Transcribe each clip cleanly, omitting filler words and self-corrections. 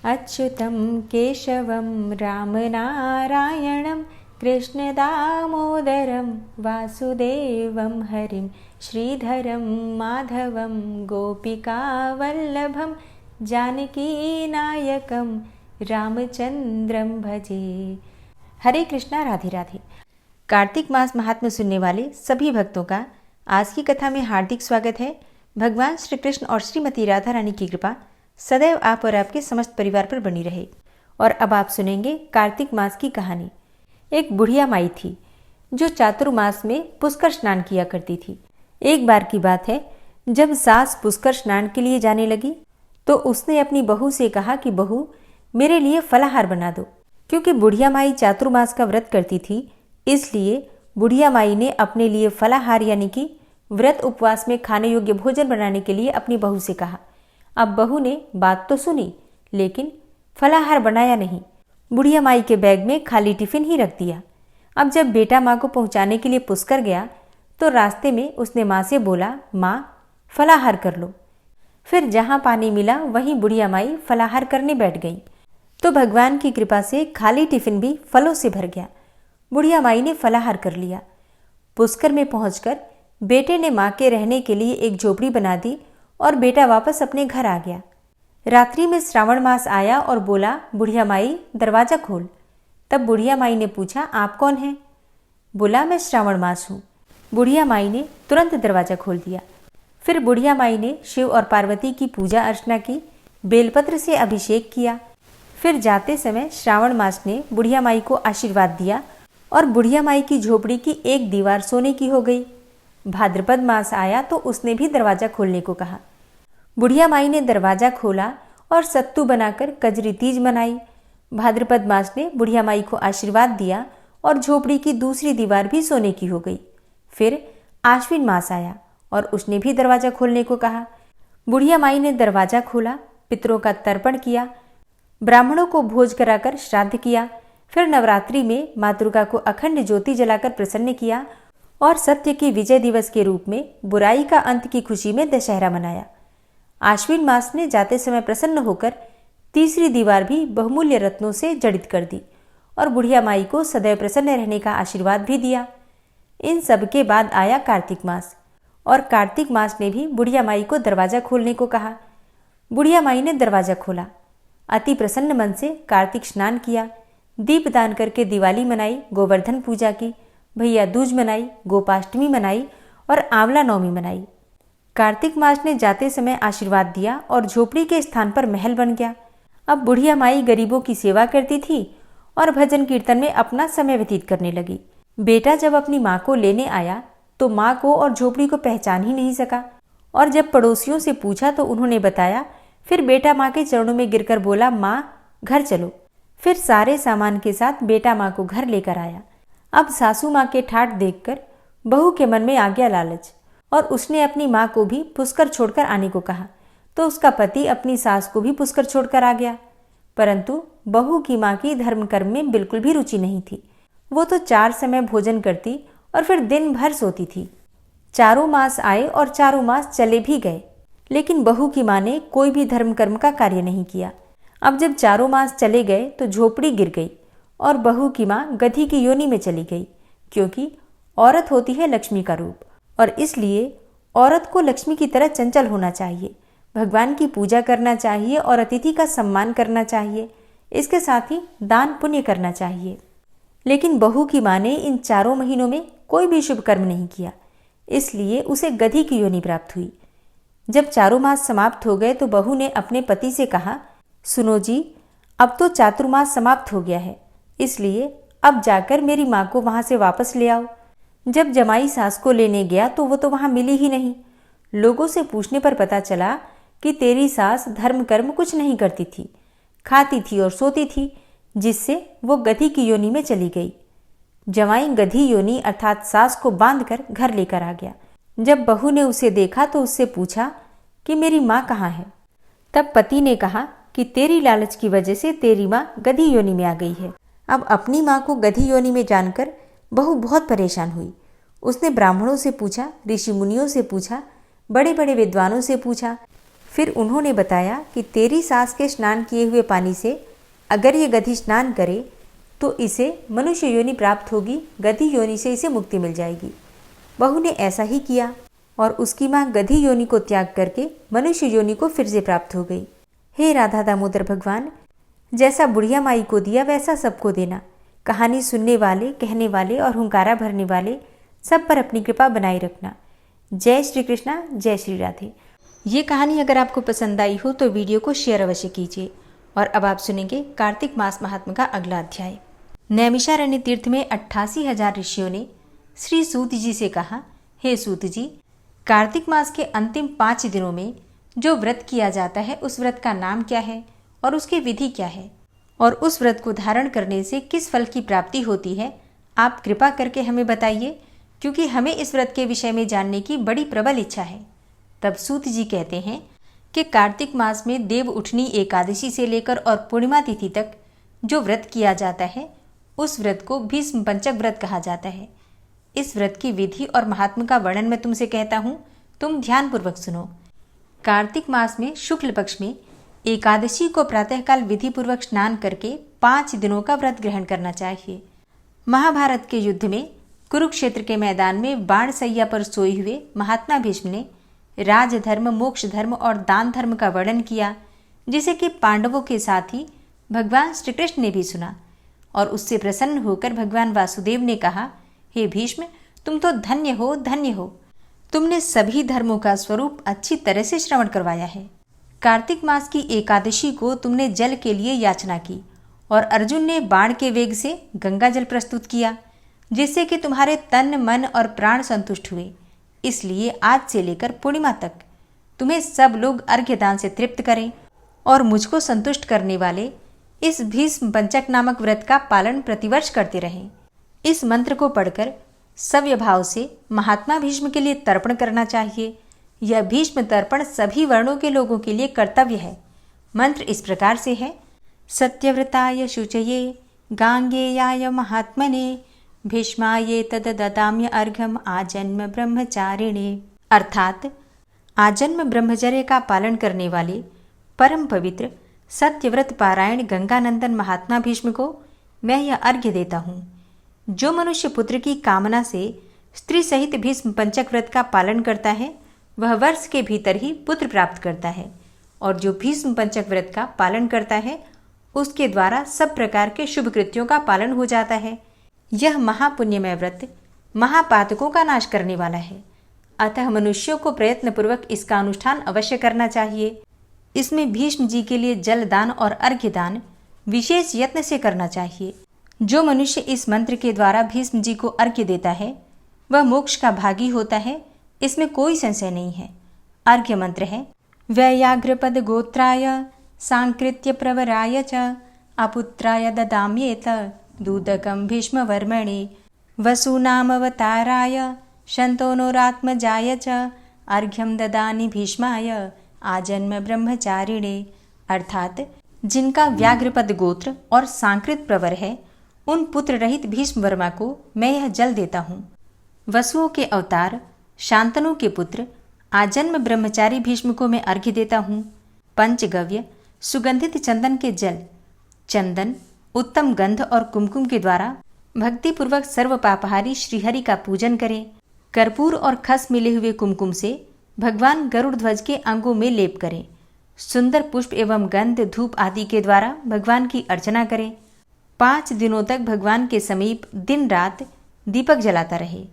अच्युतं केशवं रामनारायणं कृष्णदामोदरं वासुदेवं हरिं श्रीधरं माधवं गोपिकावल्लभं जानकीनायकं रामचंद्रम भजे। हरे कृष्णा, राधे राधे। कार्तिक मास महात्म्य सुनने वाले सभी भक्तों का आज की कथा में हार्दिक स्वागत है। भगवान श्री कृष्ण और श्रीमती राधा रानी की कृपा सदैव आप और आपके समस्त परिवार पर बनी रहे। और अब आप सुनेंगे कार्तिक मास की कहानी। एक बुढ़िया माई थी जो चातुर्मास में पुष्कर स्नान किया करती थी। एक बार की बात है, जब सास पुष्कर स्नान के लिए जाने लगी तो उसने अपनी बहू से कहा कि बहू, मेरे लिए फलाहार बना दो। क्योंकि बुढ़िया माई चातुर्मास का व्रत करती थी, इसलिए बुढ़िया माई ने अपने लिए फलाहार यानी कि व्रत उपवास में खाने योग्य भोजन बनाने के लिए अपनी बहू से कहा। अब बहू ने बात तो सुनी, लेकिन फलाहार बनाया नहीं। बुढ़िया माई के बैग में खाली टिफिन ही रख दिया। अब जब बेटा माँ को पहुँचाने के लिए पुष्कर गया तो रास्ते में उसने माँ से बोला, माँ फलाहार कर लो। फिर जहाँ पानी मिला वहीं बुढ़िया माई फलाहार करने बैठ गई तो भगवान की कृपा से खाली टिफिन भी फलों से भर गया। बुढ़िया माई ने फलाहार कर लिया। पुष्कर में पहुंचकर बेटे ने माँ के रहने के लिए एक झोपड़ी बना दी और बेटा वापस अपने घर आ गया। रात्रि में श्रावण मास आया और बोला, बुढ़िया माई दरवाज़ा खोल। तब बुढ़िया माई ने पूछा, आप कौन हैं? बोला, मैं श्रावण मास हूँ। बुढ़िया माई ने तुरंत दरवाज़ा खोल दिया। फिर बुढ़िया माई ने शिव और पार्वती की पूजा अर्चना की, बेलपत्र से अभिषेक किया। फिर जाते समय श्रावण मास ने बुढ़िया माई को आशीर्वाद दिया और बुढ़िया माई की झोपड़ी की एक दीवार सोने की हो गई। भाद्रपद मास आया तो उसने भी दरवाज़ा खोलने को कहा। बुढ़िया माई ने दरवाज़ा खोला और सत्तू बनाकर कजरी तीज मनाई। भाद्रपद मास ने बुढ़िया माई को आशीर्वाद दिया और झोपड़ी की दूसरी दीवार भी सोने की हो गई। फिर आश्विन मास आया और उसने भी दरवाज़ा खोलने को कहा। बुढ़िया माई ने दरवाज़ा खोला, पितरों का तर्पण किया, ब्राह्मणों को भोज कराकर श्राद्ध किया। फिर नवरात्रि में माँ दुर्गा को अखंड ज्योति जलाकर प्रसन्न किया और सत्य के विजय दिवस के रूप में बुराई का अंत की खुशी में दशहरा मनाया। आश्विन मास ने जाते समय प्रसन्न होकर तीसरी दीवार भी बहुमूल्य रत्नों से जड़ित कर दी और बुढ़िया माई को सदैव प्रसन्न रहने का आशीर्वाद भी दिया। इन सब के बाद आया कार्तिक मास और कार्तिक मास ने भी बुढ़िया माई को दरवाज़ा खोलने को कहा। बुढ़िया माई ने दरवाज़ा खोला। अति प्रसन्न मन से कार्तिक स्नान किया, दीपदान करके दिवाली मनाई, गोवर्धन पूजा की, भैया दूज मनाई, गोपाष्टमी मनाई और आंवला नवमी मनाई। कार्तिक मास ने जाते समय आशीर्वाद दिया और झोपड़ी के स्थान पर महल बन गया। अब बुढ़िया माई गरीबों की सेवा करती थी और भजन कीर्तन में अपना समय व्यतीत करने लगी। बेटा जब अपनी माँ को लेने आया तो माँ को और झोपड़ी को पहचान ही नहीं सका और जब पड़ोसियों से पूछा तो उन्होंने बताया। फिर बेटा माँ के चरणों में गिरकर बोला, माँ घर चलो। फिर सारे सामान के साथ बेटा माँ को घर लेकर आया। अब सासू माँ के ठाठ देखकर बहू के मन में आ गया लालच और उसने अपनी माँ को भी पुष्कर छोड़कर आने को कहा तो उसका पति अपनी सास को भी पुष्कर छोड़कर आ गया। परंतु बहू की माँ की धर्म कर्म में बिल्कुल भी रुचि नहीं थी। वो तो 4 समय भोजन करती और फिर दिन भर सोती थी। 4 मास आए और 4 मास चले भी गए, लेकिन बहू की माँ ने कोई भी धर्म कर्म का कार्य नहीं किया। अब जब 4 मास चले गए तो झोपड़ी गिर गई और बहू की माँ गधी की योनि में चली गई, क्योंकि औरत होती है लक्ष्मी का रूप और इसलिए औरत को लक्ष्मी की तरह चंचल होना चाहिए, भगवान की पूजा करना चाहिए और अतिथि का सम्मान करना चाहिए। इसके साथ ही दान पुण्य करना चाहिए। लेकिन बहू की माँ ने इन 4 महीनों में कोई भी शुभ कर्म नहीं किया, इसलिए उसे गधी की योनि प्राप्त हुई। जब 4 मास समाप्त हो गए तो बहू ने अपने पति से कहा, सुनो जी, अब तो चातुर्मास समाप्त हो गया है, इसलिए अब जाकर मेरी माँ को वहाँ से वापस ले आओ। जब जमाई सास को लेने गया तो वो तो वहाँ मिली ही नहीं। लोगों से पूछने पर पता चला कि तेरी सास धर्म कर्म कुछ नहीं करती थी, खाती थी और सोती थी, जिससे वो गधी की योनि में चली गई। जमाई गधी योनि अर्थात सास को बांधकर घर लेकर आ गया। जब बहू ने उसे देखा तो उससे पूछा कि मेरी माँ कहाँ है। तब पति ने कहा कि तेरी लालच की वजह से तेरी माँ गधी योनि में आ गई है। अब अपनी माँ को गधी योनि में जानकर बहू बहुत परेशान हुई। उसने ब्राह्मणों से पूछा, ऋषि मुनियों से पूछा, बड़े बड़े विद्वानों से पूछा, फिर उन्होंने बताया कि तेरी सास के स्नान किए हुए पानी से अगर ये गधी स्नान करे तो इसे मनुष्य योनि प्राप्त होगी, गधी योनि से इसे मुक्ति मिल जाएगी। बहू ने ऐसा ही किया और उसकी माँ गधी योनि को त्याग करके मनुष्य योनि को फिर से प्राप्त हो गई। हे राधा दामोदर भगवान, जैसा बुढ़िया माई को दिया वैसा सबको देना। कहानी सुनने वाले, कहने वाले और हुंकारा भरने वाले सब पर अपनी कृपा बनाए रखना। जय श्री कृष्णा, जय श्री राधे। ये कहानी अगर आपको पसंद आई हो तो वीडियो को शेयर अवश्य कीजिए। और अब आप सुनेंगे कार्तिक मास महात्म्य का अगला अध्याय। नैमिषारण्य तीर्थ में 88,000 ऋषियों ने श्री सूत जी से कहा, हे सूत जी, कार्तिक मास के अंतिम 5 दिनों में जो व्रत किया जाता है उस व्रत का नाम क्या है और उसकी विधि क्या है, और उस व्रत को धारण करने से किस फल की प्राप्ति होती है, आप कृपा करके हमें बताइए, क्योंकि हमें इस व्रत के विषय में जानने की बड़ी प्रबल इच्छा है। तब सूत जी कहते हैं कि कार्तिक मास में देव उठनी एकादशी से लेकर और पूर्णिमा तिथि तक जो व्रत किया जाता है उस व्रत को भीष्म पंचक व्रत कहा जाता है। इस व्रत की विधि और महात्म्य का वर्णन मैं तुमसे कहता हूँ, तुम ध्यानपूर्वक सुनो। कार्तिक मास में शुक्ल पक्ष में एकादशी को प्रातःकाल विधि पूर्वक स्नान करके 5 दिनों का व्रत ग्रहण करना चाहिए। महाभारत के युद्ध में कुरुक्षेत्र के मैदान में बाण सैया पर सोए हुए महात्मा भीष्म ने राजधर्म, मोक्ष धर्म और दान धर्म का वर्णन किया, जिसे कि पांडवों के साथ ही भगवान श्री कृष्ण ने भी सुना और उससे प्रसन्न होकर भगवान वासुदेव ने कहा, हे भीष्म, तुम तो धन्य हो, धन्य हो। तुमने सभी धर्मों का स्वरूप अच्छी तरह से श्रवण करवाया है। कार्तिक मास की एकादशी को तुमने जल के लिए याचना की और अर्जुन ने बाण के वेग से गंगा जल प्रस्तुत किया, जिससे कि तुम्हारे तन, मन और प्राण संतुष्ट हुए। इसलिए आज से लेकर पूर्णिमा तक तुम्हें सब लोग अर्घ्य दान से तृप्त करें और मुझको संतुष्ट करने वाले इस भीष्म पंचक नामक व्रत का पालन प्रतिवर्ष करते रहें। इस मंत्र को पढ़कर सव्य भाव से महात्मा भीष्म के लिए तर्पण करना चाहिए। यह भीष्म तर्पण सभी वर्णों के लोगों के लिए कर्तव्य है। मंत्र इस प्रकार से है, सत्यव्रताय शुचये गांगेयाय महात्मने भीष्माये तद ददाम्य अर्घम आजन्म ब्रह्मचारिणे। अर्थात आजन्म ब्रह्मचर्य का पालन करने वाले परम पवित्र सत्यव्रत पारायण गंगानंदन महात्मा भीष्म को मैं यह अर्घ्य देता हूँ। जो मनुष्य पुत्र की कामना से स्त्री सहित भीष्म पंचक व्रत का पालन करता है वह वर्ष के भीतर ही पुत्र प्राप्त करता है, और जो भीष्म पंचक व्रत का पालन करता है उसके द्वारा सब प्रकार के शुभ कृत्यों का पालन हो जाता है। यह महापुण्यमय व्रत महापातकों का नाश करने वाला है, अतः मनुष्यों को प्रयत्नपूर्वक इसका अनुष्ठान अवश्य करना चाहिए। इसमें भीष्म जी के लिए जल दान और अर्घ्य दान विशेष यत्न से करना चाहिए। जो मनुष्य इस मंत्र के द्वारा भीष्म जी को अर्घ्य देता है वह मोक्ष का भागी होता है, इसमें कोई संशय नहीं है। अर्घ्य मंत्र है, व्याघ्रपद गोत्राय सांकृत्य प्रवराय च अपुत्राय ददाम्येत दूदकं भीष्मवर्मणे वसूनामवताराय शन्तनोरात्मजाय च अर्घ्यं ददानि भीष्माय आजन्म ब्रह्मचारिणे। अर्थात जिनका व्याघ्रपद गोत्र और सांकृत प्रवर है उन पुत्र रहित भीष्म वर्मा को मैं यह जल देता हूँ। वसुओं के अवतार शांतनु के पुत्र आजन्म ब्रह्मचारी भीष्म को मैं अर्घ्य देता हूँ। पंचगव्य सुगंधित चंदन के जल, चंदन, उत्तम गंध और कुमकुम के द्वारा भक्तिपूर्वक सर्व पापहारी श्रीहरि का पूजन करें। कर्पूर और खस मिले हुए कुमकुम से भगवान गरुड़ ध्वज के अंगों में लेप करें। सुंदर पुष्प एवं गंध, धूप आदि के द्वारा भगवान की अर्चना करें। 5 दिनों तक भगवान के समीप दिन रात दीपक जलाता रहे।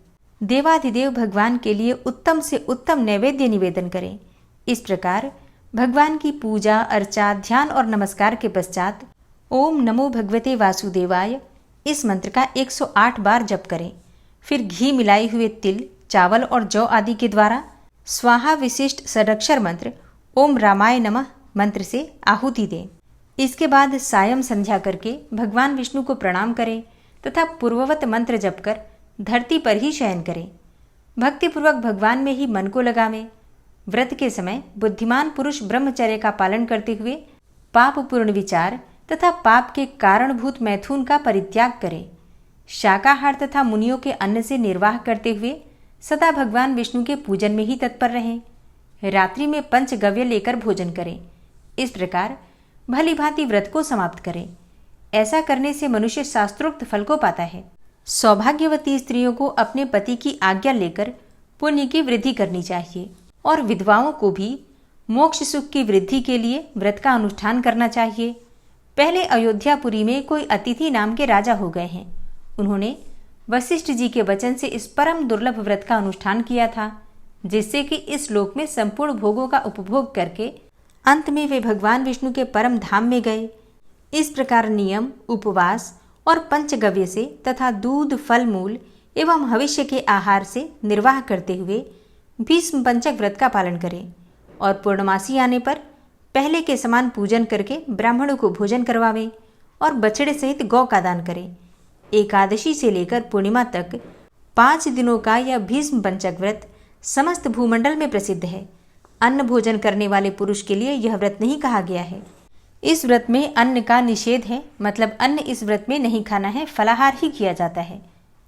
देवाधिदेव भगवान के लिए उत्तम से उत्तम नैवेद्य निवेदन करें। इस प्रकार भगवान की पूजा, अर्चा, ध्यान और नमस्कार के पश्चात ओम नमो भगवते वासुदेवाय इस मंत्र का 108 बार जप करें। फिर घी मिलाए हुए तिल, चावल और जौ आदि के द्वारा स्वाहा विशिष्ट षडक्षर मंत्र ओम रामाय नमः मंत्र से आहुति दें। इसके बाद सायं संध्या करके भगवान विष्णु को प्रणाम करें तथा पूर्ववत मंत्र जप कर धरती पर ही शयन करें। भक्तिपूर्वक भगवान में ही मन को लगावें। व्रत के समय बुद्धिमान पुरुष ब्रह्मचर्य का पालन करते हुए पाप पूर्ण विचार तथा पाप के कारणभूत मैथुन का परित्याग करें। शाकाहार तथा मुनियों के अन्न से निर्वाह करते हुए सदा भगवान विष्णु के पूजन में ही तत्पर रहें। रात्रि में पंचगव्य लेकर भोजन करें। इस प्रकार भली भांति व्रत को समाप्त करें। ऐसा करने से मनुष्य शास्त्रोक्त फल को पाता है। सौभाग्यवती स्त्रियों को अपने पति की आज्ञा लेकर पुण्य की वृद्धि करनी चाहिए और विधवाओं को भी मोक्ष सुख की वृद्धि के लिए व्रत का अनुष्ठान करना चाहिए। पहले अयोध्यापुरी में कोई अतिथि नाम के राजा हो गए हैं। उन्होंने वशिष्ठ जी के वचन से इस परम दुर्लभ व्रत का अनुष्ठान किया था, जिससे कि इस लोक में संपूर्ण भोगों का उपभोग करके अंत में वे भगवान विष्णु के परम धाम में गए। इस प्रकार नियम, उपवास और पंचगव्य से तथा दूध, फल मूल एवं भविष्य के आहार से निर्वाह करते हुए भीष्म पंचक व्रत का पालन करें और पूर्णमासी आने पर पहले के समान पूजन करके ब्राह्मणों को भोजन करवावें और बछड़े सहित गौ का दान करें। एकादशी से लेकर पूर्णिमा तक 5 दिनों का यह भीष्म पंचक व्रत समस्त भूमंडल में प्रसिद्ध है। अन्न भोजन करने वाले पुरुष के लिए यह व्रत नहीं कहा गया है। इस व्रत में अन्न का निषेध है, मतलब अन्न इस व्रत में नहीं खाना है, फलाहार ही किया जाता है।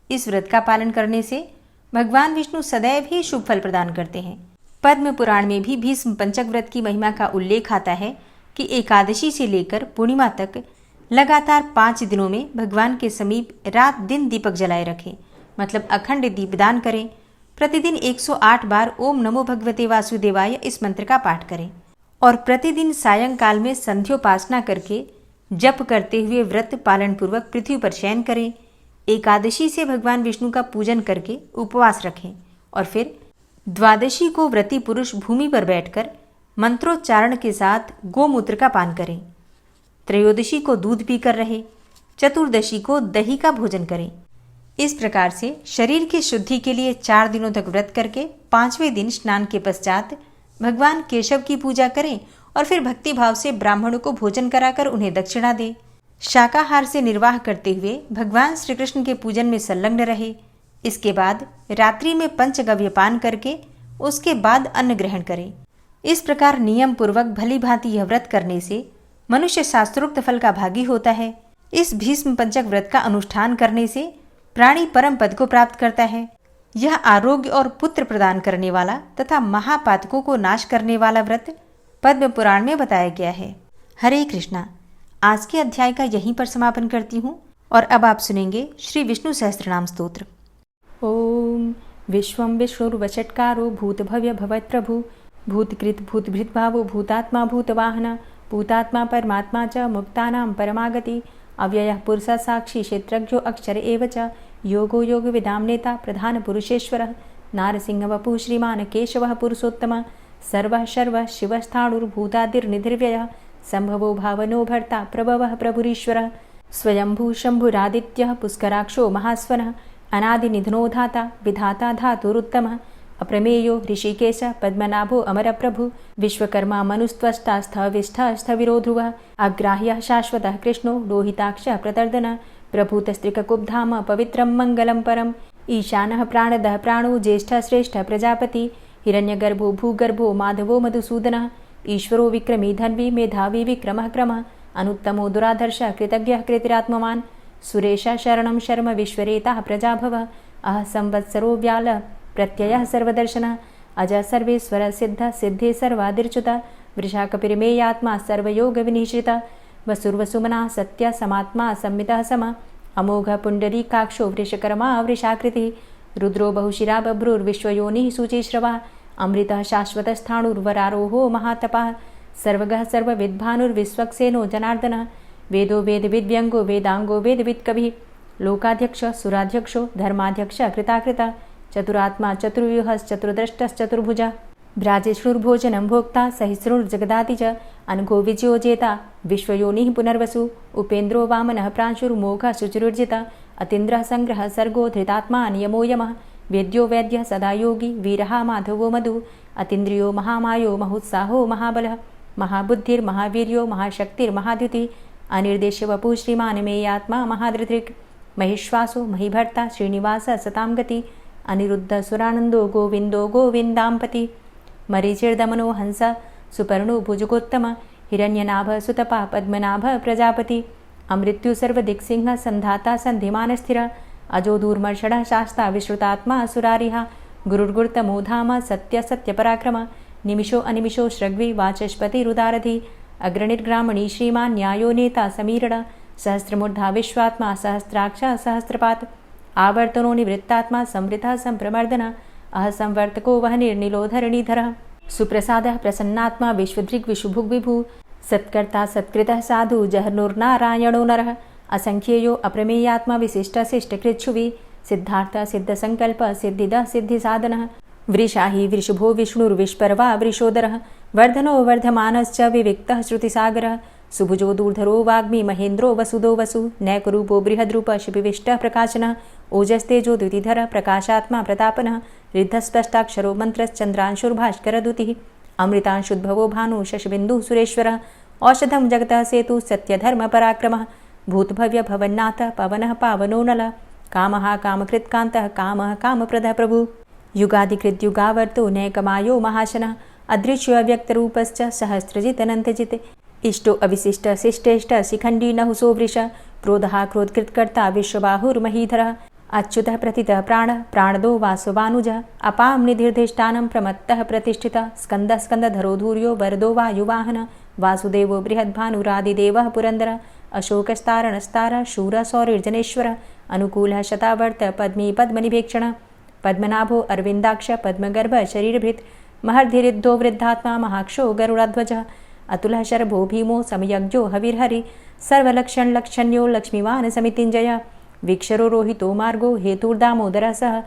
इस व्रत का पालन करने से भगवान विष्णु सदैव ही शुभ फल प्रदान करते हैं। पद्म पुराण में भी भीष्म पंचक व्रत की महिमा का उल्लेख आता है कि एकादशी से लेकर पूर्णिमा तक लगातार 5 दिनों में भगवान के समीप रात दिन दीपक जलाए रखें, मतलब अखंड दीपदान करें। प्रतिदिन 108 बार ओम नमो भगवते वासुदेवाय इस मंत्र का पाठ करें और प्रतिदिन सायंकाल में संध्योपासना करके जप करते हुए व्रत पालन पूर्वक पृथ्वी पर शयन करें। एकादशी से भगवान विष्णु का पूजन करके उपवास रखें और फिर द्वादशी को व्रती पुरुष भूमि पर बैठकर मंत्रोच्चारण के साथ गोमूत्र का पान करें। त्रयोदशी को दूध पीकर रहे। चतुर्दशी को दही का भोजन करें। इस प्रकार से शरीर की शुद्धि के लिए 4 दिनों तक व्रत करके 5वें दिन स्नान के पश्चात भगवान केशव की पूजा करें और फिर भक्ति भाव से ब्राह्मणों को भोजन कराकर उन्हें दक्षिणा दें। शाकाहार से निर्वाह करते हुए भगवान श्री कृष्ण के पूजन में संलग्न रहे। इसके बाद रात्रि में पंचगव्य पान करके उसके बाद अन्न ग्रहण करें। इस प्रकार नियम पूर्वक भली भांति यह व्रत करने से मनुष्य शास्त्रोक्त फल का भागी होता है। इस भीष्म पंचक व्रत का अनुष्ठान करने से प्राणी परम पद को प्राप्त करता है। यह आरोग्य और पुत्र प्रदान करने वाला तथा महापातकों को नाश करने वाला व्रत पद्म पुराण में बताया गया है। हरे कृष्णा। आज के अध्याय का यहीं पर समापन करती हूँ और अब आप सुनेंगे श्री विष्णु सहस्त्रनाम स्तोत्र। ओम विश्वं विष्णुर्वषट्कारो भूतभव्य भवत्प्रभु भूतकृत भूतभृद्भावो भूतात्मा भूतवाहन भूतात्मा परमात्मा च मुक्तानां परमागति अव्ययः पुरुषः साक्षी क्षेत्रज्ञो अक्षर एव च योगो योगविदां नेता प्रधान पुरुषेश्वरः नारसिंहवपुः श्रीमान् केशवः पुरुषोत्तमः सर्वः शर्वः शिवस्थाणुर्भूतादिर्निधिर्व्ययः संभवो भावनो भर्ता प्रभवः प्रभुरीश्वरः स्वयंभू शंभुरादित्यः पुष्कराक्षो महास्वनः अनादिनिधनो धाता विधाता धातुरुत्तमः अप्रमेयो ऋषिकेश पद्मनाभो अमरप्रभु विश्वकर्मा मनुस्त्वष्टा स्थविष्ठः स्थविरो ध्रुवः अग्राह्यः शाश्वतः कृष्णो लोहिताक्षः प्रतर्दनः प्रभूतस्त्रिककुब्धाम पवित्रं मङ्गलं परम् ईशानः प्राणदः प्राणो ज्येष्ठः श्रेष्ठः प्रजापति हिरण्यगर्भो भूगर्भो माधवो मधुसूदनः ईश्वरो विक्रमी धन्वी मेधावी विक्रमः क्रमः अनुत्तमो दुराधर्षः कृतज्ञः कृतिरात्मवान् सुरेशः शरणं शर्म विश्वरेताः प्रजाभवः अह संवत्सरो व्यालः प्रत्ययः सर्वदर्शनः अजः सर्वेश्वरः सिद्धः सिद्धे सर्वादिर्च्युतः वृषाकपिर्मेयात्मा सर्वयोगविनिश्रितः वसुर्वसुमनः सत्यः समात्मा संमितः समः अमोघः पुण्डरीकाक्षो वृषकर्मा वृषाकृतिः रुद्रो बहुशिरा बभ्रुर्विश्वयोनिः शुचिश्रवः अमृतः शाश्वतस्थाणुर्वरारोहो महातपः सर्वगः सर्वविद्भानुर्विश्वक्सेनो जनार्दनः वेदो वेदविद्व्यङ्गो वेदाङ्गो वेदवित्कविः लोकाध्यक्षः सुराध्यक्षो धर्माध्यक्षः कृताकृतः चतुरात्मा चतुर्व्यूहश्चतुर्द्रष्टश्चतुर्भुजः भ्राजेष्णुर्भोजनं भोक्ता सहिष्णुर्जगदाति च अनघो विजयो जेता विश्वयोनिः पुनर्वसु उपेन्द्रो वामनः प्रांशुर्मोघः शुचिरुर्जितः अतीन्द्रः संग्रहः सर्गो धृतात्मा नियमो यमः वेद्यो वैद्यः सदा योगी वीरः माधवो मधु अतीन्द्रियो महामायो महोत्साहो महाबलः महाबुद्धिर्महावीर्यो महाशक्तिर्महाद्युतिः अनिर्देश्य वपुः श्रीमान् मेयात्मा महाधृतिर् महिश्वासो महीभर्ता श्रीनिवासः सतां गति अनिरुद्ध सुरानन्दो गोविन्दो गोविन्दाम्पति मरीचिर्दमनो हंस सुपर्णो भुजगोत्तम हिरण्यनाभ सुतपा पद्मनाभ प्रजापति अमृत्यु सर्वदिक्सिंह संधाता संधिमान स्थिर अजो दूर्मर्षणः शास्ता विश्रुतात्मा सुरारिः गुरुर्गुर्तमो धाम सत्य सत्यपराक्रम निमिषो अनिमिषो श्रग्वी वाचस्पतिरुदारधि अग्रणिर्ग्रामणी श्रीमान् न्यायो नेता समीरण सहस्रमूर्धा विश्वात्मा सहस्राक्षा सहस्रपात् आवर्तनो निवृत्तात्मा संवृता संप्रमर्दन अहसंवर्तको वह निर्निलोधरणीधरः सुप्रसादः प्रसन्नात्मा विश्वदृग्विशुभुग्विभू सत्कर्ता सत्कृतः साधु जहर्नुर्नारायणो नरः असंख्येयो अप्रमेयात्मा विशिष्टशिष्टकृच्छुवि सिद्धार्थ सिद्धसंकल्प सिद्धिदः सिद्धिसाधनः वृषाहि वृषभो विष्णुर्विष्पर्वा वृषोदरः वर्धनो वर्धमानश्च विविक्तः श्रुतिसागरः सुभुजो दूर्धरो वाग्मी महेन्द्रो वसुदो वसु नैकरूपो बृहद्रूप शिपिविष्टः प्रकाशनः ओजस्तेजो द्युतिधरः प्रकाशात्मा प्रतापनः रिद्धस्पष्टाक्षरो मन्त्रश्चन्द्रांशुर्भास्करदुतिः अमृतांशुद्भवो भानु शशबिन्दुः सुरेश्वरः औषधं जगतः सेतु सत्यधर्मपराक्रमः भूतभव्य भवन्नाथ पवनः पावनो नलः कामः कामकृत्कान्तः कामः कामप्रदः प्रभु युगादिकृद्युगावर्तो नैकमायो महाशनः अदृश्यो अव्यक्तरूपश्च सहस्रजितनन्तजित् इष्टो अविशिष्ट शिष्टेष्ट शिखण्डी नहुसो वृष क्रोधः क्रोधकृत्कर्ता विश्वबाहुर्महीधरः अच्युतः प्रतितः प्राणः प्राणदो वासवानुजः अपां निधिर्धिष्ठानं प्रमत्तः प्रतिष्ठितः स्कन्दः स्कन्दधरो धूर्यो वरदो वायुवाहनः वासुदेवो बृहद्भानुरादिदेवः पुरन्दरः अशोकस्तारणस्तारः शूरः सौरिर्जनेश्वरः अनुकूलः शतावर्त पद्मी पद्मनिभेक्षणः पद्मनाभो अरविन्दाक्ष पद्मगर्भ शरीरभृत् महर्धिरिद्धो वृद्धात्मा महाक्षो गरुडाध्वजः अतुलः शरभो भीमो समयज्ञो हविर्हरि सर्वलक्षणलक्षण्यो लक्ष्मीवान् समितिञ्जयः वीक्षरो रोहितो मार्गो हेतुर्दामोदरः सः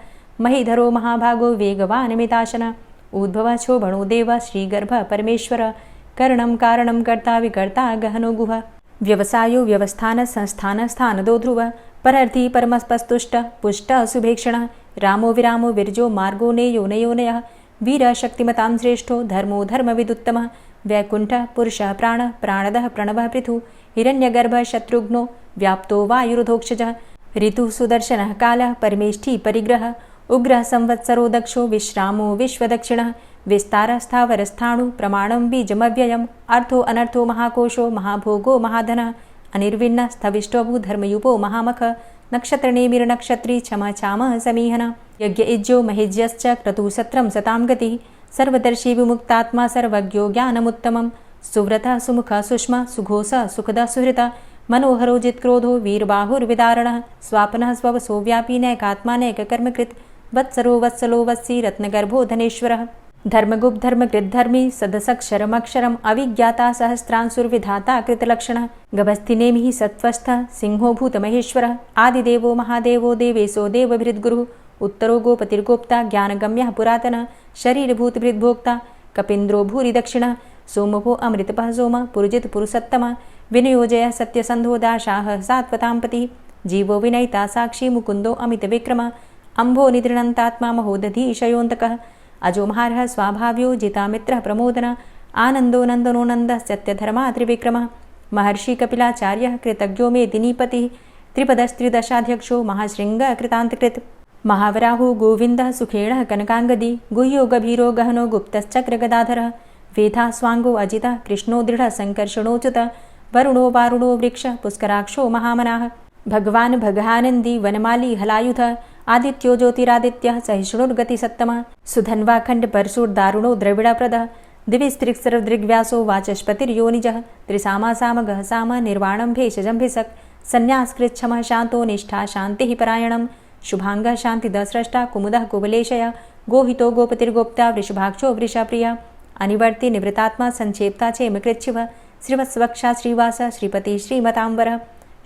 महीधरो महाभागो वेगवान् मिताशनः उद्भवः क्षोभणो देवः श्रीगर्भः परमेश्वरः करणं कारणं कर्ता विकर्ता गहनो गुहः व्यवसायो व्यवस्थानः संस्थानः स्थानदो ध्रुवः परर्थी परमस्पस्तुष्टः पुष्टः सुभेक्षणः रामो विरामो विरजो मार्गो नेयो नयोनयः वीरः शक्तिमतां श्रेष्ठो धर्मो धर्मविदुत्तमः वैकुण्ठः पुरुषः प्राणः प्राणदः प्रणवः पृथुः हिरण्यगर्भः शत्रुघ्नो व्याप्तो वायुरुधोक्षजः ऋतुः सुदर्शनः कालः परमेष्ठी परिग्रहः उग्रः संवत्सरो दक्षो विश्रामो विश्वदक्षिणः विस्तारस्थावरस्थाणु प्रमाणं बीजमव्ययम् अर्थो अनर्थो महाकोशो महाभोगो महाधनः अनिर्विण्णः स्थविष्टोभू धर्मयुपो महामख नक्षत्रनेमिर्नक्षत्री क्षमा क्षामः समीहनः यज्ञ इज्यो महेज्यश्च क्रतुसत्रं सतां गतिः सर्वदर्शी विमुक्तात्मा सर्वज्ञो ज्ञानमुत्तमं सुव्रतः सुमुखः सुष्मा सुघोषः सुखदः सुहृतः मनोहरो जित्क्रोधो वीरबाहुर्विदारणः स्वापनः स्ववसो व्यापी नैकात्मा नैककर्मकृत् वत्सरो वत्सलो वत्सी रत्नगर्भो धनेश्वरः धर्मगुप्त धर्मकृद्धर्मी सदसक्षरमक्षरम् अविज्ञाता सहस्रांशुर्विधाता कृतलक्षणः गभस्तिनेमिः सत्त्वस्थः सिंहो भूतमहेश्वरः आदिदेवो महादेवो देवेशो देवभृद्गुरुः उत्तरो गोपतिर्गोप्ता ज्ञानगम्यः पुरातनः शरीरभूतभृद्भोक्ता कपीन्द्रो भूरि दक्षिणः सोमभो अमृतपः सोमः पुरुजित पुरुषोत्तमः विनयोजयः सत्यसन्धो दाशाः सात्वतां जीवो विनयिता साक्षी मुकुन्दो अमितविक्रमः अम्भो निद्रणन्तात्मा महोदधीशयोऽन्तकः अजोमहारः स्वाभाव्यो जितामित्रः प्रमोदनः आनन्दो नन्दनो नन्दः सत्यधर्मा त्रिविक्रमः महर्षि कपिलाचार्यः कृतज्ञो मेदिनीपतिः त्रिपदस्त्रिदशाध्यक्षो महाशृङ्गः कृतान्तकृत् महावराहो गोविन्दः सुखेणः कनकाङ्गदी गुह्यो गभीरो गहनो गुप्तश्चक्रगदाधरः वेधा स्वाङ्गो अजितः कृष्णो दृढः सङ्कर्षणोच्युतः वरुणो वारुणो वृक्षः पुष्कराक्षो महामनाः भगवान् भगानन्दी वनमाली हलायुधः आदित्यो ज्योतिरादित्यः सहिष्णुर्गतिसत्तमः सुधन्वाखण्ड परशुर्दारुणो द्रविडप्रदः दिविस्त्रिक्सर्वदृग्व्यासो वाचस्पतिर्योनिजः त्रिसामा सामगः साम निर्वाणं भेषजम्भिषक् सन्न्यासकृच्छमः शान्तो निष्ठा शान्तिः परायणं शुभाङ्गः शान्तिदस्रष्टा कुमुदः कुवलेशय गोहितो गोपतिर्गोप्ता वृषभाक्षो वृषाप्रिया अनिवर्ति निवृतात्मा संक्षेप्ता चेमकृच्छिवः श्रीवत्सवक्षा श्रीवास श्रीपति श्रीमताम्बरः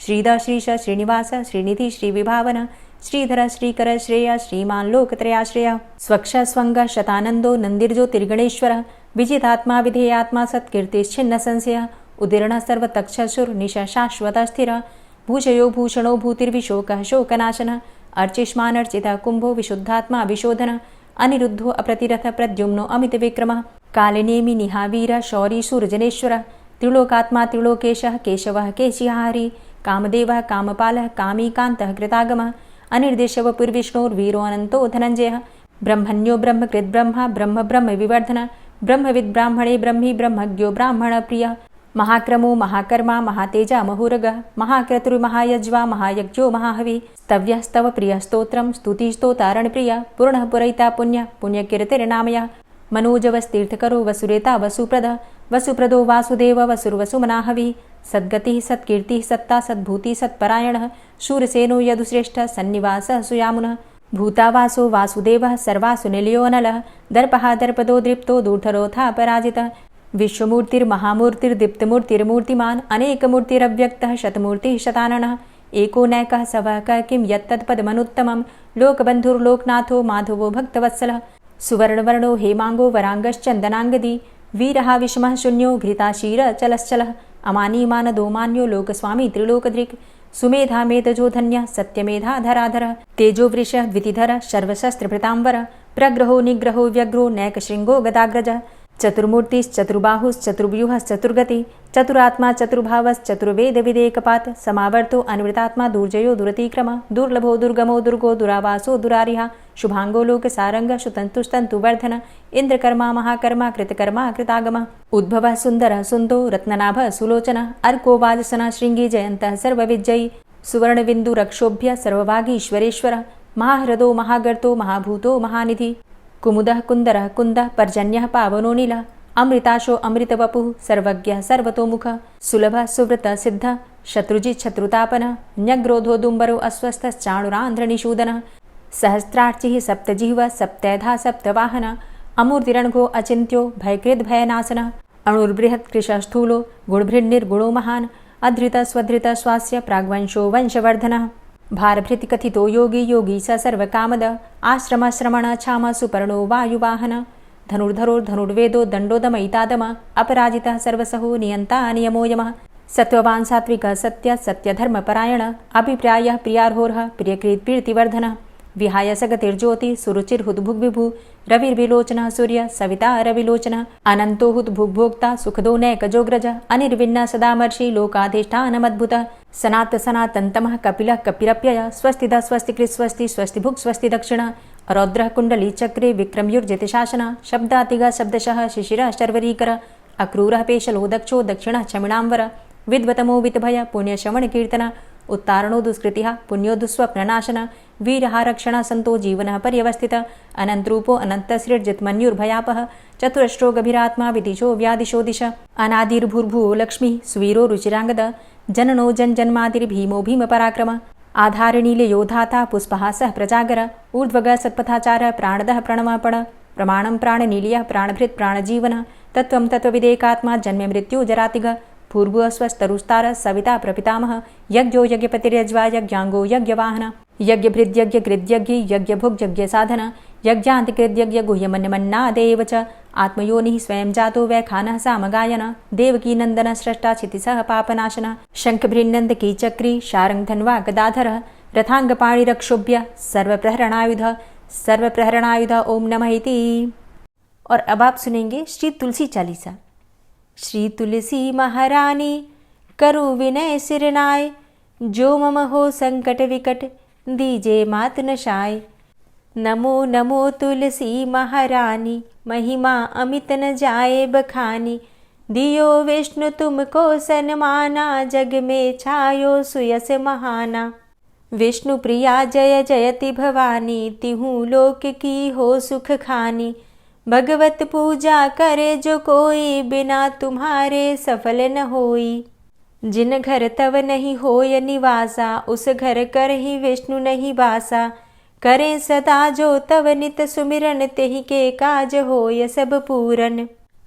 श्रीद श्रीश श्रीनिवास श्रीनिधि श्रीविभावन श्रीधर श्रीकर श्रेय श्रीमान् लोकत्रयाश्रयः स्वक्ष स्वङ्ग शतानन्दो नन्दिर्ज्योतिर्गणेश्वरः विजितात्मा विधेयात्मा सत्कीर्तिश्छिन्न संशयः उदीर्णः सर्वतक्षशुर्निश शाश्वतः स्थिरः भूषयो भूषणो भूतिर्विशोकः शोकनाशनः अर्चिष्मानर्चितः कुम्भो विशुद्धात्मा विशोधनः अनिरुद्धो अप्रतिरथ प्रद्युम्नो अमितविक्रमः कालिनेमि निहावीर शौरी शूरजनेश्वरः त्रिलोकात्मा त्रिलोकेशः केशवः केशिहारी कामदेवः कामपालः कामीकान्तः कृतागमः अनिर्देशवपुर्विष्णोर्वीरो अनन्तो धनञ्जयः ब्रह्मण्यो ब्रह्मकृद्ब्रह्मा ब्रह्म ब्रह्म विवर्धनः ब्रह्मविद्ब्राह्मणे ब्रह्मी ब्रह्मज्ञो ब्राह्मणप्रियः महाक्रमो महाकर्मा महातेजा महुरगः महाक्रतुर्महायज्वा महायज्ञो महाहवि स्तव्यः स्तव प्रियः स्तोत्रं स्तुतिस्तोतारणप्रियः पूर्णः पुरयिता पुण्यः पुण्यकीर्तिर्नामयः मनोजवस्तीर्थकरो वसुरेता वसुप्रद वसुप्रदो वासुदेव वसुर्वसुमनाहवि सद्गतिः सत्कीर्तिः सत्ता सद्भूतिः सत्परायणः शूरसेनो यदुश्रेष्ठः सन्निवासः सुयामुनः भूतावासो वासुदेवः सर्वासु निलयोऽनलः दर्पः दर्पदो दृप्तो दूर्धरोऽथा पराजितः विश्वमूर्तिर्महामूर्तिर्दीप्तमूर्तिर्मूर्तिमान् अनेकमूर्तिरव्यक्तः शतमूर्तिः शताननः एको नैकः सवः किं यत्तत्पदमनुत्तमं लोकबन्धुर्लोकनाथो माधवो भक्तवत्सलः सुवर्णवर्णो हेमाङ्गो वराङ्गश्चन्दनाङ्गदी वीरः विषमः शून्यो घृताशीरचलश्चलः अमानीमानदो मान्यो लोकस्वामी त्रिलोकदृक् सुमेधा मेधजो धन्यः सत्यमेधा धराधरः तेजोवृषः द्वितिधरः सर्वशस्त्रभृताम्बरः प्रग्रहो निग्रहो व्यग्रो नैकशृङ्गो गदाग्रजः चतुर्मूर्तिश्चतुर्बाहुश्चतुर्व्यूहश्चतुर्गति चतुरात्मा चतुर्भावश्चतुर्वेदविदेकपात् समावर्तो अनिवृतात्मा दुर्जयो दुरतिक्रम दुर्लभो दुर्गमो दुर्गो दुरावासो दुरारिहा शुभांगो लोकसारंगः सुतन्तुस्तन्तुवर्धन इंद्रकर्मा महाकर्मा कृतकर्मा कृतागमः उद्भवः सुन्दरः सुन्दो रत्ननाभः सुलोचनः अर्को वाजसनः शृङ्गी जयन्तः सर्वविजयी सुवर्णबिन्दुरक्षोभ्य सर्वभागीश्वरेश्वरः महाह्रदो महागर्तो महाभूतो महानिधि कुमुदः कुन्दरः कुन्दः पर्जन्यः पावनो नीलः अमृताशो अमृतवपुः सर्वज्ञः सर्वतोमुखः सुलभः सुव्रतः सिद्धः शत्रुजित् शत्रुतापनः न्यग्रोधो दुम्बरो अस्वस्थश्चाणुरान्ध्रनिषूदनः सहस्रार्चिः सप्तजिह्वः सप्तैधा सप्तवाहनः अमूर्तिरणघो अचिन्त्यो भयकृद्भयनाशनः अणुर्बृहत् कृशस्थूलो गुणभृन्निर्गुणो महान् अधृतः स्वधृतः स्वास्य प्राग्वंशो वंशवर्धनः भारभृति कथितो योगी योगी स सर्वकामद आश्रम श्रमण छाम सुपर्णो वायुवाहन धनुर्धरोर्धनुर्वेदो दण्डोदमयितादम अपराजितः सर्वसहो नियन्ता नियमो यमः सत्त्ववान् सात्विकः सत्य सत्यधर्मपरायण अभिप्रायः प्रियार्होर्ह प्रियकृत् प्रीतिवर्धनः विहाय सगतिर्ज्योति सुरुचिर्हुद्भुग्विभु रविर्विलोचनः सूर्य सविता रविलोचनः अनन्तो हुद्भुग्भोक्ता सुखदो नैकजोग्रज अनिर्विण्ण सदामर्षि लोकाधिष्ठानमद्भुतः सनात सनातन्तमः कपिलः कपिरप्यय स्वस्तिदा स्वस्तिकृत् स्वस्ति स्वस्तिभुक् स्वस्ति दक्षिण रौद्रः कुण्डली चक्रे विक्रमयुर्जितशासन शब्दातिग शब्दशः शिशिरः शर्वरीकर अक्रूरः पेशलो दक्षो दक्षिणः क्षमिणाम्बर विद्वतमो वितभय पुण्यश्रवणकीर्तन उत्तारणो दुष्कृतिः पुण्यो दुःस्वप्ननाशन वीरः रक्षण सन्तो जीवनः पर्यवस्थितः अनन्तरूपो अनन्तसृर्जितमन्युर्भयापः चतुरश्रो गभीरात्मा विदिशो व्यादिशो दिश अनादिर्भूर्भुवो लक्ष्मीः सुवीरो रुचिराङ्गद जननो जन्मादिर्भीमो भीमपराक्रम आधारनीलयोधाता पुष्पहासः प्रजागर ऊर्ध्वगः सत्पथाचारः प्राणदः प्रणमपण प्रमाणं प्राणनीलयः प्राणभृत् प्राणजीवनः तत्त्वं तत्त्वविदेकात्मा जन्म मृत्यु जरातिग भूर्भुवः स्वस्तरुस्तारः सविता प्रपितामहः यज्ञो यज्ञपतिर्यज्वा यज्ञाङ्गो यज्ञवाहन यज्ञभृद्यज्ञकृद्यज्ञ यज्ञभुग्यज्ञसाधन यज्ञान्तिकृद्यज्ञ गुह्यमन्यमन्नादेव च आत्मयोनिः स्वयं जातो वैखानः सामगायन देवकी नन्दन स्रष्टा क्षितिसः पापनाशन शङ्खभृन्नन्द कीचक्री शारङ्गधन्वा गदाधरः रथाङ्गपाणिरक्षोभ्य सर्वप्रहरणायुध ओम नमः इति। और अब आप सुनेंगे श्री तुलसी चालीसा। श्री तुलसी महारानी करु विनय सिरनाय जो मम हो संकट विकट दीजे मात नशाय। नमो नमो तुलसी महारानी महिमा अमित न जाए बखानी दियो विष्णु तुमको सन्माना जग में छायो सुयस महाना। विष्णु प्रिया जय जयति भवानी तिहूँ लोक की हो सुख खानी। भगवत पूजा करे जो कोई बिना तुम्हारे सफल न होई। जिन घर तव नहीं होय निवासा उस घर कर ही विष्णु नहीं बासा। करे सदा जो तव नित सुमिरन तेहि के काज होय सब पूरन।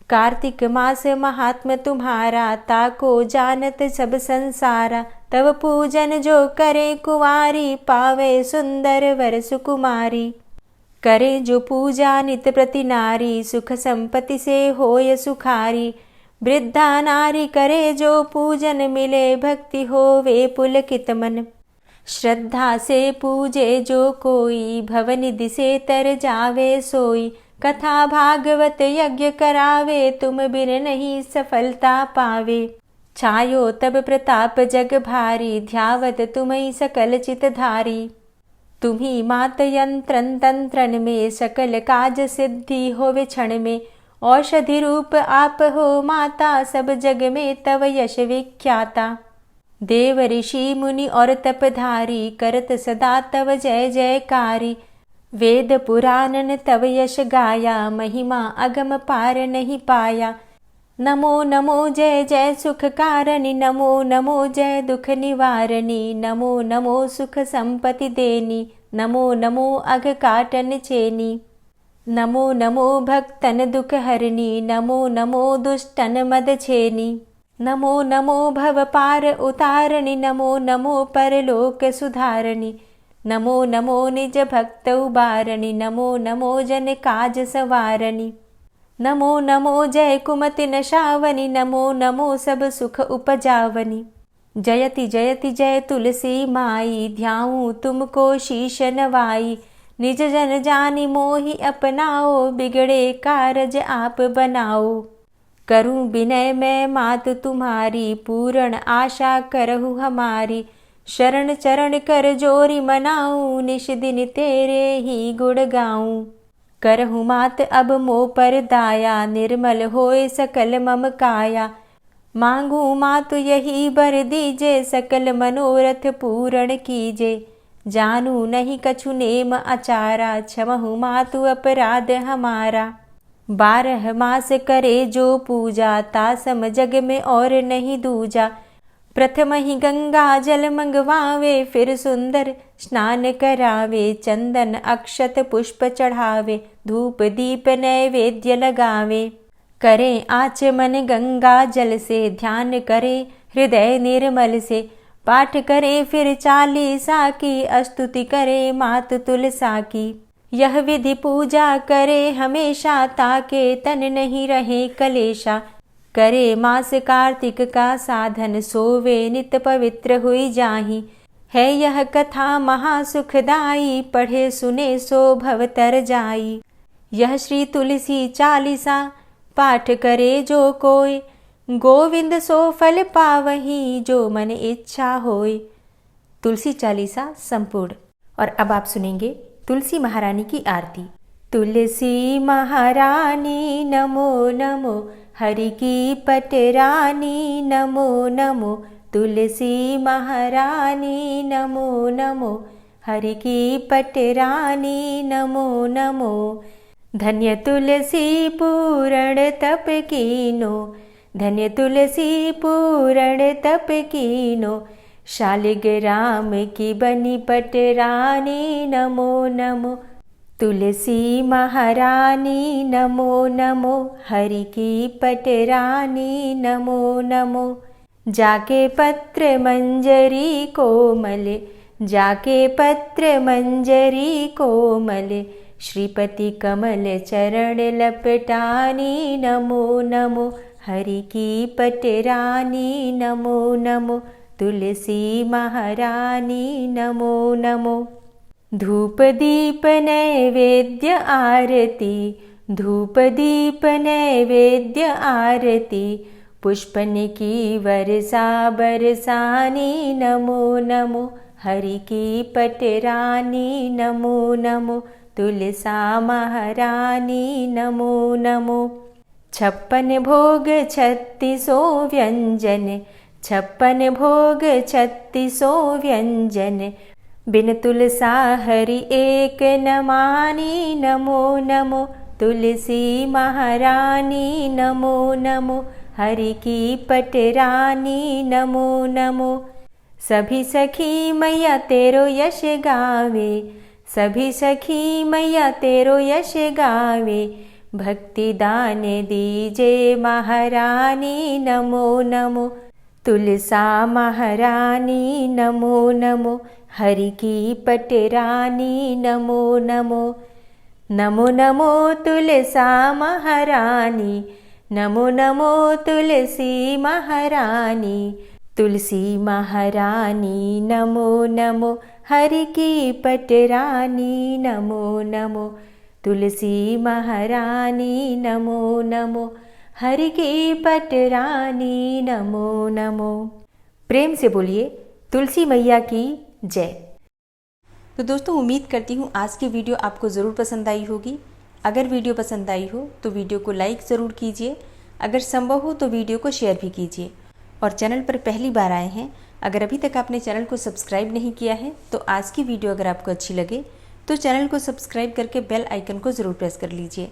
कार्तिक मास महात्म तुम्हारा ताको जानत सब संसारा। तव पूजन जो करे कुंवारी पावे सुंदर वर सुकुमारी। करे जो पूजा नित प्रति नारी सुख संपत्ति से होय सुखारी। वृद्धा नारी करे जो पूजन मिले भक्ति होवे पुलकित मन। श्रद्धा से पूजे जो कोई भवनिधि से तर जावे सोई। कथा भागवत यज्ञ करावे तुम बिन नहीं सफलता पावे। छायो तब प्रताप जग भारी ध्यावत तुम्हीं सकल चित धारी। तुम्ही मात यंत्रन तंत्रन में सकल काज सिद्धि होवे क्षण में। औषधि रूप आप हो माता सब जग में तव यश विख्याता। देव ऋषि मुनि और तपधारी करत सदा तव जय जयकारी। वेद पुराणन तव यश गाया, महिमा अगम पार नहीं पाया। नमो नमो जय जय सुख कारणी, नमो नमो जय दुख निवारणी, नमो नमो सुख संपत्ति देनी, नमो नमो अघ काटन चेनी। नमो नमो भक्तन दुख हरणी, नमो नमो दुष्टन मद छेनी। नमो नमो भव पार उतारणी, नमो नमो परलोक सुधारणी, नमो नमो निज भक्त उबारणी, नमो नमो जन काज सवारणी। नमो नमो जय कुमति नशावनी, नमो नमो सब सुख उपजावनी। जयति जयति जय तुलसी माई, ध्याऊं तुमको शीश नवाई। निज जन जानि मोहि अपनाओ, बिगड़े कारज आप बनाओ। करूं विनय मैं मात तुम्हारी, पूर्ण आशा करहु हमारी। शरण चरण कर जोरी मनाऊं, निश दिन तेरे ही गुण गाऊं। करहु मात अब मोह पर दाया, निर्मल होए सकल मम काया। मांगू मातु यही बर दीजे, सकल मनोरथ पूर्ण कीजे। जानू नहीं कछु नेम आचारा, क्षमहु मातु अपराध हमारा। 12 मास करे जो पूजा, तासम जग में और नहीं दूजा। प्रथम ही गंगा जल मंगवावे, फिर सुंदर स्नान करावे। चंदन अक्षत पुष्प चढ़ावे, धूप दीप नैवेद्य लगावे। करे आचमन गंगा जल से, ध्यान करे हृदय निर्मल से। पाठ करे फिर चालीसा की, स्तुति करे मात तुलसा की। यह विधि पूजा करे हमेशा, ताके तन नहीं रहे कलेशा। करे मास कार्तिक का साधन, सोवे नित पवित्र हुई जाहि। है यह कथा महासुखदाई, पढ़े सुने सो भव तर जाई। यह श्री तुलसी चालीसा, पाठ करे जो कोय। गोविंद सो फल पावही, जो मन इच्छा होय। तुलसी चालीसा संपूर्ण। और अब आप सुनेंगे तुलसी महारानी की आरती। तुलसी महारानी नमो नमो, हरि की पटरानी नमो नमो। तुलसी महारानी नमो नमो, हरि की पटरानी नमो नमो। धन्य तुलसी पूर्ण तप कीनो, धन्य तुलसी पूर्ण तप कीनो। शालिग्राम की बनी पटरानी नमो नमो। तुलसी महारानी नमो नमो, हरि की पटरानी नमो नमो। जाके पत्र मंजरी कोमल, जाके पत्र मंजरी कोमल। श्रीपति कमल चरण लपटानी नमो नमो, हरि की पटरानी नमो नमो। तुलसी महारानी नमो नमो। धूप दीप नैवेद्य आरती, धूप दीप नैवेद्य आरती। पुष्पन की वर्षा बरसानी नमो नमो, हरि की पटरानी नमो नमो। तुलसा महारानी नमो नमो। 56 भोग 36 व्यंजन, 56 भोग 36 व्यंजन। बिन तुलसा हरि एक न मानी नमो नमो। तुलसी महारानी नमो नमो, हरि की पटरानी नमो नमो। सभी सखी मैया तेरो यश गावे, सभी सखी मैया तेरो यश गावे। भक्ति दान दीजे महारानी नमो नमो। तुलसा महारानी नमो नमो, हरि की पटरानी नमो नमो। नमो नमो तुलसा महारानी, नमो नमो तुलसी महारानी। तुलसी महारानी नमो नमो, हरि की पटरानी नमो नमो। तुलसी महारानी नमो नमो, हरि की पटरानी नमो नमो। प्रेम से बोलिए तुलसी मैया की जय। तो दोस्तों, उम्मीद करती हूँ आज की वीडियो आपको ज़रूर पसंद आई होगी। अगर वीडियो पसंद आई हो तो वीडियो को लाइक ज़रूर कीजिए, अगर संभव हो तो वीडियो को शेयर भी कीजिए। और चैनल पर पहली बार आए हैं, अगर अभी तक आपने चैनल को सब्सक्राइब नहीं किया है तो आज की वीडियो अगर आपको अच्छी लगे तो चैनल को सब्सक्राइब करके बेल आइकन को ज़रूर प्रेस कर लीजिए।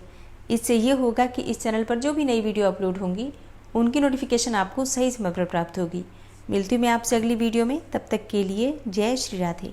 इससे ये होगा कि इस चैनल पर जो भी नई वीडियो अपलोड होंगी उनकी नोटिफिकेशन आपको सही समय पर प्राप्त होगी। मिलती हूँ मैं आपसे अगली वीडियो में, तब तक के लिए जय श्री राधे।